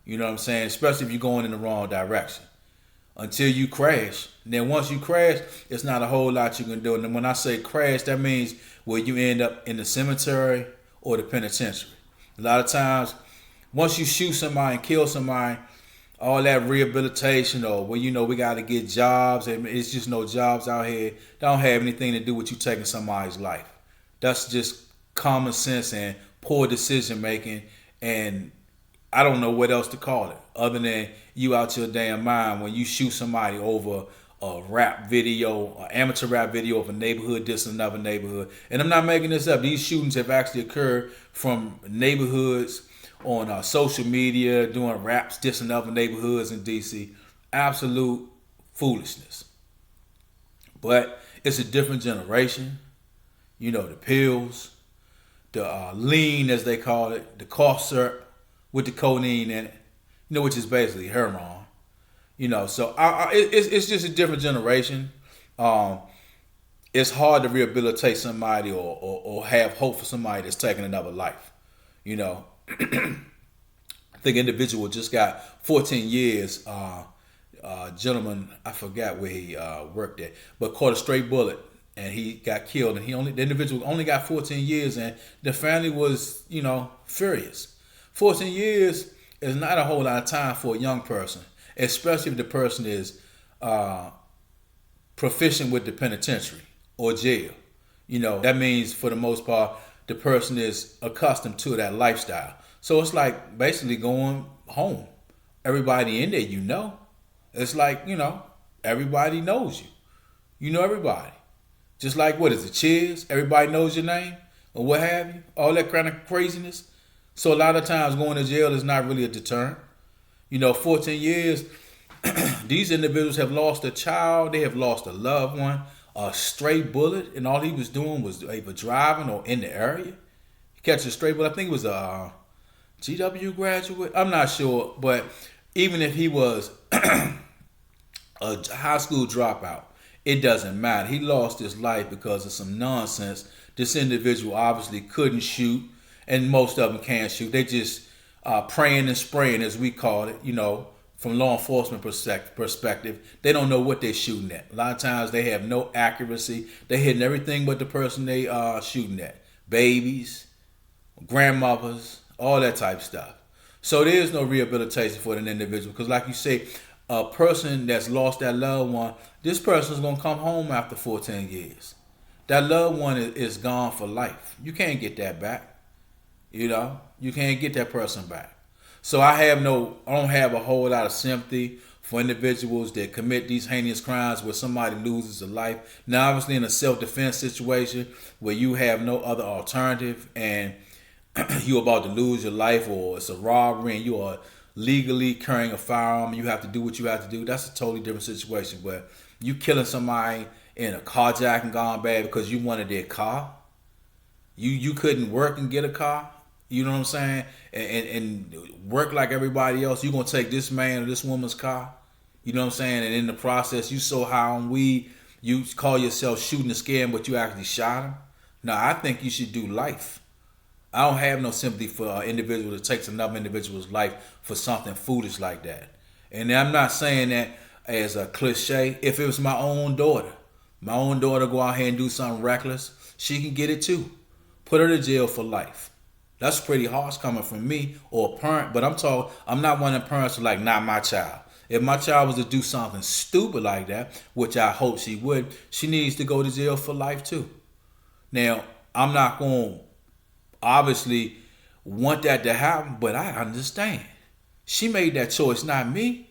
You know what I'm saying? Especially if you're going in the wrong direction. Until you crash. And then once you crash, it's not a whole lot you can do. And when I say crash, that means where you end up in the cemetery or the penitentiary. A lot of times, once you shoot somebody and kill somebody, all that rehabilitation or, well, you know, we got to get jobs. It's just no jobs out here. That don't have anything to do with you taking somebody's life. That's just common sense and poor decision making, and I don't know what else to call it other than you out your damn mind when you shoot somebody over a rap video, an amateur rap video of a neighborhood dissing another neighborhood. And I'm not making this up. These shootings have actually occurred from neighborhoods on social media, doing raps dissing other neighborhoods in DC. Absolute foolishness. But it's a different generation. You know, the pills, the lean as they call it, the cough syrup with the codeine in it, you know, which is basically heroin. You know, so it's just a different generation. It's hard to rehabilitate somebody or have hope for somebody that's taking another life. You know, I think individual just got 14 years. Gentleman, I forgot where he worked at, but caught a straight bullet and he got killed. And the individual only got 14 years, and the family was, you know, furious. 14 years is not a whole lot of time for a young person, especially if the person is proficient with the penitentiary or jail. You know, that means for the most part, the person is accustomed to that lifestyle. So it's like basically going home. Everybody in there, you know. It's like, you know, everybody knows you. You know everybody. Just like, what is it, Cheers? Everybody knows your name or what have you. All that kind of craziness. So a lot of times going to jail is not really a deterrent. You know, 14 years, these individuals have lost a child, they have lost a loved one, a stray bullet, and all he was doing was either driving or in the area. He catch a stray bullet. I think it was a GW graduate. I'm not sure, but even if he was a high school dropout, it doesn't matter. He lost his life because of some nonsense. This individual obviously couldn't shoot, and most of them can't shoot. They just praying and spraying, as we call it, you know, from law enforcement perspective. They don't know what they're shooting at. A lot of times they have no accuracy. They're hitting everything but the person they are shooting at. Babies, grandmothers, all that type of stuff. So there is no rehabilitation for an individual because, like you say, a person that's lost that loved one, this person's going to come home after 14 years. that loved one is gone for life. You can't get that back. You can't get that person back. So I don't have a whole lot of sympathy for individuals that commit these heinous crimes where somebody loses a life. Now, obviously, in a self-defense situation where you have no other alternative and you're about to lose your life, or it's a robbery and you are legally carrying a firearm and you have to do what you have to do, that's a totally different situation. But you killing somebody in a carjacking gone bad because you wanted their car, you couldn't work and get a car. You know what I'm saying? And work like everybody else. You're gonna take this man or this woman's car. You know what I'm saying? And in the process, you so high on weed, you call yourself shooting a scam, but you actually shot him. Now, I think you should do life. I don't have no sympathy for an individual that takes another individual's life for something foolish like that. And I'm not saying that as a cliche. If it was my own daughter go out here and do something reckless, she can get it too. Put her to jail for life. That's pretty harsh coming from me or a parent, but I'm not one of the parents who like, not my child. If my child was to do something stupid like that, which I hope she would, she needs to go to jail for life too. Now, I'm not going to obviously want that to happen, but I understand. She made that choice, not me.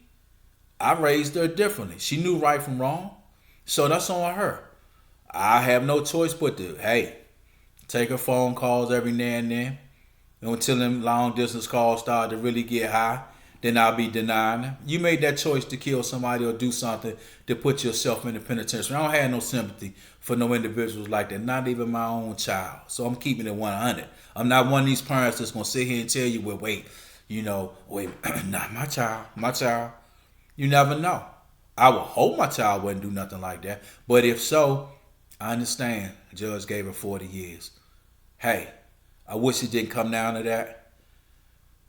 I raised her differently. She knew right from wrong, so that's on her. I have no choice but to, hey, take her phone calls every now and then. Until them long distance calls start to really get high, then I'll be denying them. You made that choice to kill somebody or do something to put yourself in the penitentiary. I don't have no sympathy for no individuals like that, not even my own child. So I'm keeping it 100. I'm not one of these parents that's going to sit here and tell you, well, wait, not my child. You never know. I would hope my child wouldn't do nothing like that. But if so, I understand. The judge gave her 40 years. Hey, I wish it didn't come down to that.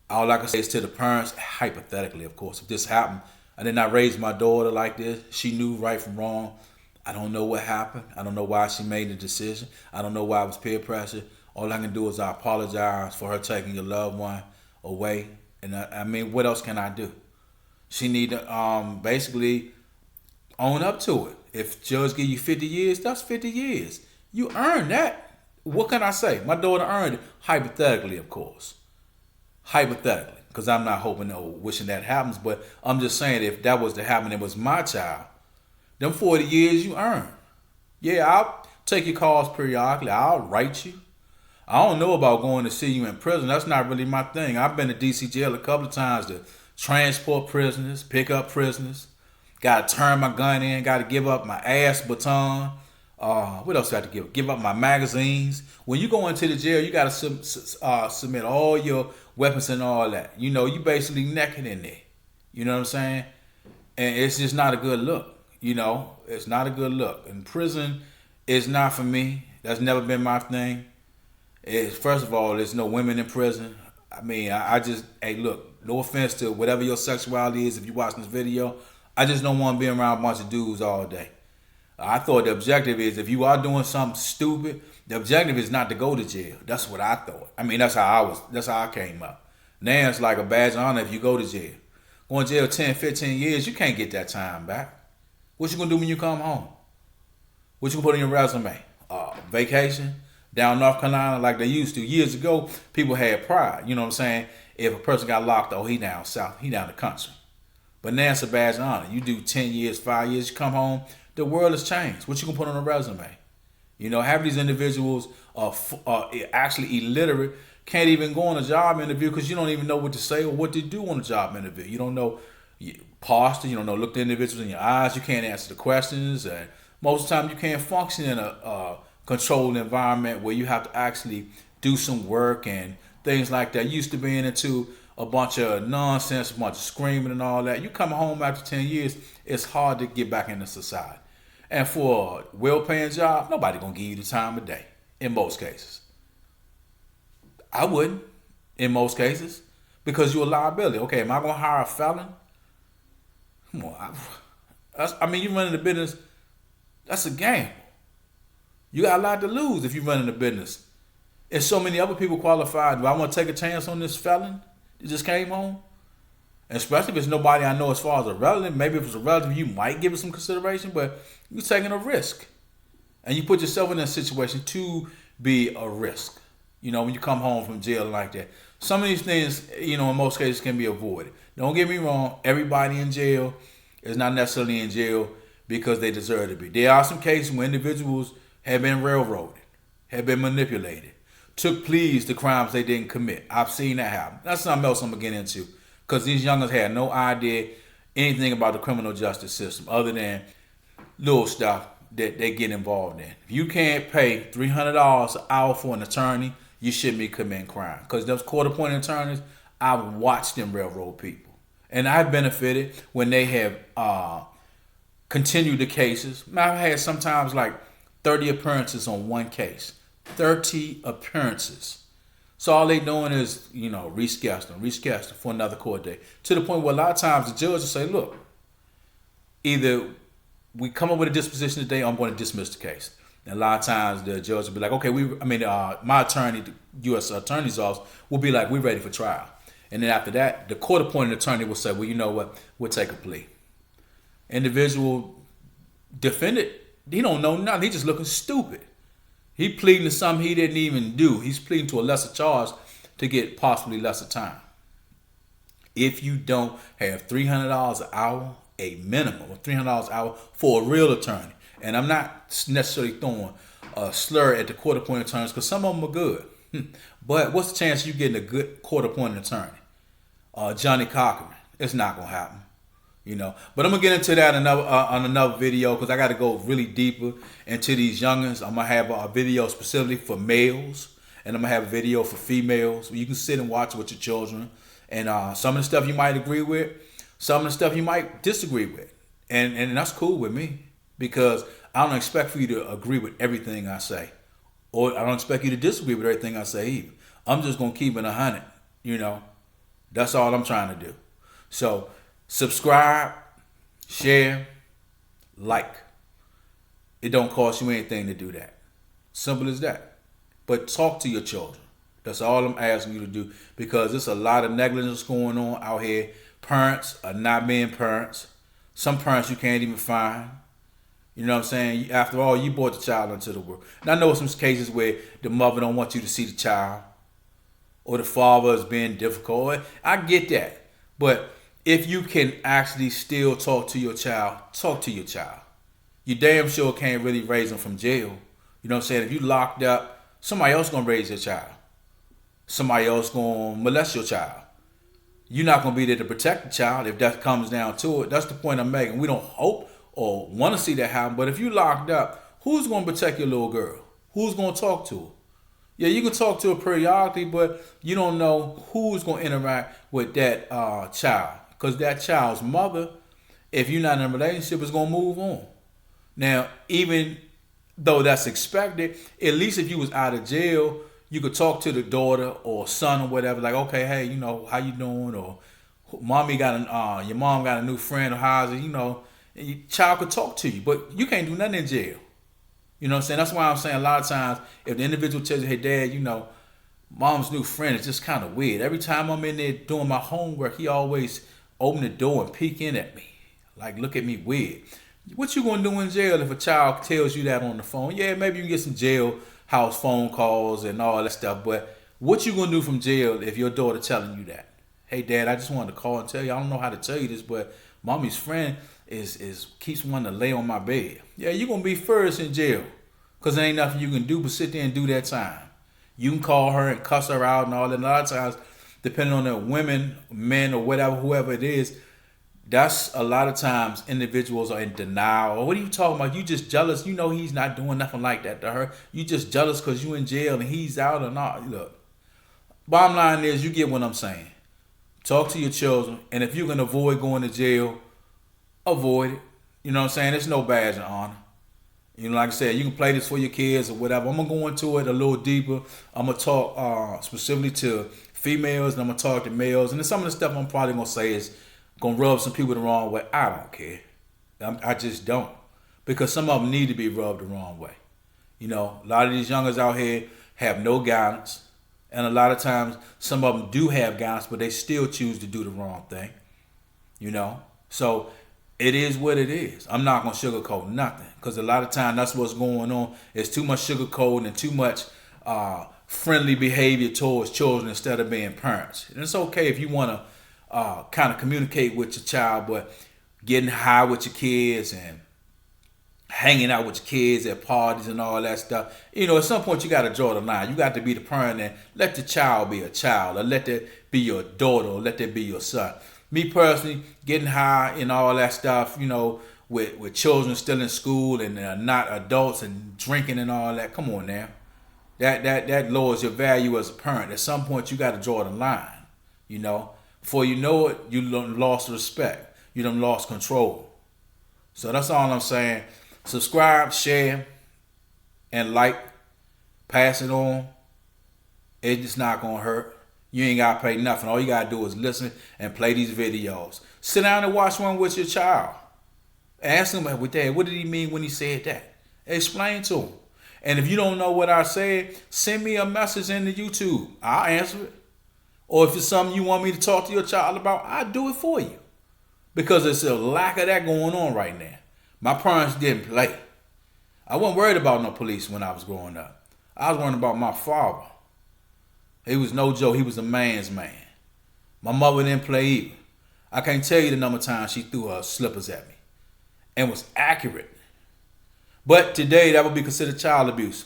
All I can say is to the parents, hypothetically, of course, if this happened, I did not raise my daughter like this. She knew right from wrong. I don't know what happened. I don't know why she made the decision. I don't know why it was peer pressure. All I can do is I apologize for her taking your loved one away. And I mean, what else can I do? She need to basically own up to it. If judge give you 50 years, that's 50 years. You earned that. What can I say? My daughter earned it. Hypothetically, of course. Hypothetically. Because I'm not hoping or wishing that happens. But I'm just saying if that was to happen, it was my child. Them 40 years you earned. Yeah, I'll take your calls periodically. I'll write you. I don't know about going to see you in prison. That's not really my thing. I've been to DC jail a couple of times to transport prisoners, pick up prisoners. Got to turn my gun in. Got to give up my ass baton. What else do I have to give? Give up my magazines. When you go into the jail, you got to submit all your weapons and all that. You basically naked in there. You know what I'm saying? And it's just not a good look. It's not a good look. And prison is not for me. That's never been my thing. First of all, there's no women in prison. I mean, I just, hey, look, no offense to whatever your sexuality is if you're watching this video. I just don't want to be around a bunch of dudes all day. I thought the objective is if you are doing something stupid, the objective is not to go to jail. That's what I thought. I mean, that's how I came up. Now it's like a badge of honor if you go to jail. Going to jail 10, 15 years, you can't get that time back. What you going to do when you come home? What you going to put in your resume? Vacation down North Carolina like they used to. Years ago, people had pride. You know what I'm saying? If a person got locked, he down south, he down the country. But now it's a badge of honor. You do 10 years, 5 years, you come home, the world has changed. What you gonna put on a resume? Half of these individuals are actually illiterate, can't even go on a job interview because you don't even know what to say or what to do on a job interview. You don't know posture, you don't know look the individuals in your eyes, you can't answer the questions, and most of the time you can't function in a controlled environment where you have to actually do some work and things like that. Used to being into a bunch of nonsense, a bunch of screaming and all that. You come home after 10 years, it's hard to get back into society. And for a well-paying job, nobody gonna give you the time of day in most cases. I wouldn't in most cases because you're a liability. Okay, am I gonna hire a felon? Come on, you running the business. That's a game. You got a lot to lose if you're running the business. And so many other people qualified. Do I want to take a chance on this felon that just came home? And especially if it's nobody I know as far as a relative. Maybe if it's a relative, you might give it some consideration, but you're taking a risk. and you put yourself in a situation to be a risk. When you come home from jail like that, some of these things, in most cases can be avoided. Don't get me wrong, everybody in jail is not necessarily in jail because they deserve to be. There are some cases where individuals have been railroaded, have been manipulated, took pleas to crimes they didn't commit. I've seen that happen. That's something else I'm going to get into, because these youngers had no idea anything about the criminal justice system other than little stuff that they get involved in. If you can't pay $300 an hour for an attorney, you shouldn't be committing crime. Because those court-appointed attorneys, I've watched them railroad people. And I've benefited when they have continued the cases. I've had sometimes like 30 appearances on one case. 30 appearances. So all they doing is, rescheduling for another court date. To the point where a lot of times the judge will say, look, either we come up with a disposition today, or I'm going to dismiss the case. And a lot of times the judge will be like, okay, my attorney, the U.S. Attorney's Office, will be like, we're ready for trial. And then after that, the court-appointed attorney will say, well, you know what, we'll take a plea. Individual defendant, he don't know nothing. He just looking stupid. He pleading to something he didn't even do. He's pleading to a lesser charge to get possibly lesser time. If you don't have $300 an hour, a minimum of $300 an hour for a real attorney, and I'm not necessarily throwing a slur at the court-appointed attorneys because some of them are good. But what's the chance of you getting a good court-appointed attorney? Johnny Cochran. It's not going to happen. But I'm going to get into that on another video, because I got to go really deeper into these youngins. I'm going to have a video specifically for males, and I'm going to have a video for females where you can sit and watch with your children. And some of the stuff you might agree with, some of the stuff you might disagree with. And that's cool with me, because I don't expect for you to agree with everything I say. Or I don't expect you to disagree with everything I say either. I'm just going to keep it 100. That's all I'm trying to do. So subscribe, share, like. It don't cost you anything to do that. Simple as that. But talk to your children. That's all I'm asking you to do, because there's a lot of negligence going on out here. Parents are not being parents. Some parents you can't even find. You know what I'm saying? After all, you brought the child into the world. And I know some cases where the mother don't want you to see the child, or the father is being difficult. I get that. But if you can actually still talk to your child, talk to your child. You damn sure can't really raise them from jail. You know what I'm saying? If you locked up, somebody else going to raise your child. Somebody else going to molest your child. You're not going to be there to protect the child if that comes down to it. That's the point I'm making. We don't hope or want to see that happen. But if you locked up, who's going to protect your little girl? Who's going to talk to her? Yeah, you can talk to her periodically, but you don't know who's going to interact with that child. Because that child's mother, if you're not in a relationship, is going to move on. Now, even though that's expected, at least if you was out of jail, you could talk to the daughter or son or whatever, like, okay, hey, how you doing? Or your mom got a new friend, or how's it, and your child could talk to you, but you can't do nothing in jail. You know what I'm saying? That's why I'm saying a lot of times, if the individual tells you, hey, dad, mom's new friend is just kind of weird. Every time I'm in there doing my homework, he always open the door and peek in at me, like look at me weird. What you gonna do in jail if a child tells you that on the phone? Yeah, maybe you can get some jailhouse phone calls and all that stuff, but what you gonna do from jail if your daughter telling you that? Hey, dad, I just wanted to call and tell you, I don't know how to tell you this, but mommy's friend is keeps wanting to lay on my bed. Yeah, you're gonna be first in jail, because there ain't nothing you can do but sit there and do that time. You can call her and cuss her out and all that. And a lot of times, depending on the women, men, or whatever, whoever it is, that's a lot of times individuals are in denial. Or what are you talking about? You just jealous. He's not doing nothing like that to her. You just jealous because you in jail and he's out or not. Look, bottom line is, you get what I'm saying. Talk to your children, and if you can avoid going to jail, avoid it. You know what I'm saying? There's no badge of honor. Like I said, you can play this for your kids or whatever. I'm going to go into it a little deeper. I'm going to talk specifically to females, and I'm going to talk to males. And then some of the stuff I'm probably going to say is going to rub some people the wrong way. I don't care. I just don't. Because some of them need to be rubbed the wrong way. A lot of these youngers out here have no guidance. And a lot of times, some of them do have guidance, but they still choose to do the wrong thing. So It is what it is. I'm not gonna sugarcoat nothing because a lot of time that's what's going on. It's too much sugarcoating and too much friendly behavior towards children instead of being parents. And it's okay if you want to kind of communicate with your child, but getting high with your kids and hanging out with your kids at parties and all that stuff. You know, at some point you got to draw the line. You got to be the parent and let the child be a child, or let that be your daughter, or let that be your son. Me personally, getting high and all that stuff, you know, with children still in school and not adults and drinking and all that. Come on now, that lowers your value as a parent. At some point you got to draw the line. You know, before you know it, you done lost respect. You done lost control. So that's all I'm saying. Subscribe, share, and like. Pass it on. It's just not gonna hurt. You ain't gotta pay nothing. All you gotta do is listen and play these videos. Sit down and watch one with your child. Ask him, with Dad, what did he mean when he said that? Explain to him. And if you don't know what I said, send me a message in the YouTube. I'll answer it. Or if it's something you want me to talk to your child about, I'll do it for you. Because there's a lack of that going on right now. My parents didn't play. I wasn't worried about no police when I was growing up. I was worried about my father. He was no joke. He was a man's man. My mother didn't play either. I can't tell you the number of times she threw her slippers at me and was accurate. But today that would be considered child abuse.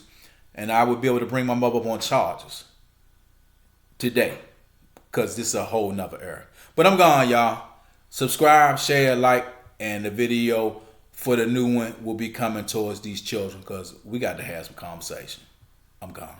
And I would be able to bring my mother up on charges today because this is a whole nother era. But I'm gone, y'all. Subscribe, share, like, and the video for the new one will be coming towards these children because we got to have some conversation. I'm gone.